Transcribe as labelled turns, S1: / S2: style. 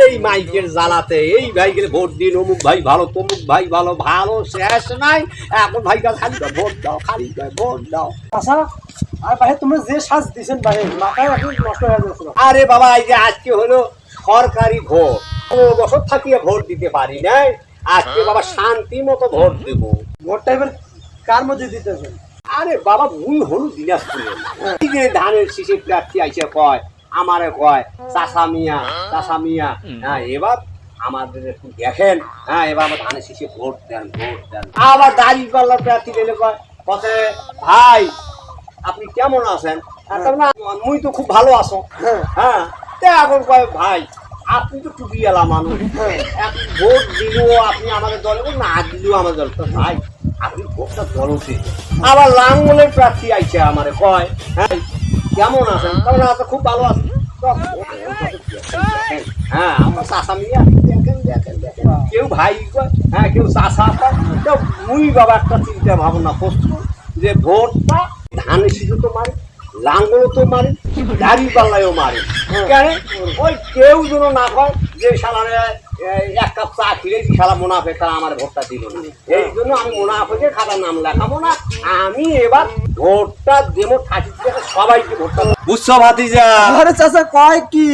S1: এই মাইকের জ্বালাতে এই ভাইকে ভোট দিন, অমুক ভাই ভালো, তমুক ভাই ভালো, ভালো শেষ নাই। এখন ভাই খালি ভোট দাও, খালি ভোট দাও।
S2: আচ্ছা, আর ভাই তুমি যে সাজ দিছেন ভাই, মাথায় এখন নষ্ট হয়ে যাচ্ছে।
S1: আরে বাবা, এই যে আজকে হলো সরকারি ভোট, 15 বছর থাকিয়ে ভোট দিতে পারি নাই, আজকে বাবা শান্তি মতো ভোট দেব।
S2: ভোটটা এবার কার মধ্যে দিতেছেন?
S1: আরে বাবা, মুই হলু দিনাজপুরে, এই যে ধানের শীষে প্রার্থী আইসে কয়, আমারে কয় চাষা মিয়া, চাষা মিয়া। হ্যাঁ, এবার আমাদের একটু দেখেন, হ্যাঁ এবার আমার ধানের শীষে ভোট দেন, ভোট দেন। আবার দাঁড়িয়ে পাল্লার প্রার্থী দিলে কয় কথা, ভাই আপনি কেমন আছেন? মুই তো খুব ভালো আছো। হ্যাঁ, এখন কয় ভাই আপনি তো টুপি এলা মানুষ, আপনি ভোট দিলেও আপনি আমাদের দলে, না দিলেও আমাদের দল। তো ভাই আপনি ভোটটা দলতে। আবার লাঙ্গলের প্রার্থী আইছে আমারে কয়, হ্যাঁ কেমন আছেন? কারণ তো খুব ভালো আছেন। হ্যাঁ, আমার চাষা মিয়া দেখেন দেখেন দেখেন, কেউ ভাই কয়, হ্যাঁ কেউ চাষা কয়। তো মুই বাবা একটা চিন্তা ভাবনা করছো যে ভোটটা ধানের শীষে তো মারে, লাঙ্গল তো মারে, দাড়ি পাল্লায়ও মারে। কেন? ওই কেউ যেন না হয় যে সালারে এক কাপ চা খেলে সারা মুনাফে তারা আমার ভোটটা দিল না। এই জন্য আমি মুনাফের খাতার নাম লেখাবো না, আমি এবার ভোটটা দেবো, সবাইকে ভোটটা। বুঝছো ভাতিজা?
S2: আরে চাচা কয় কি?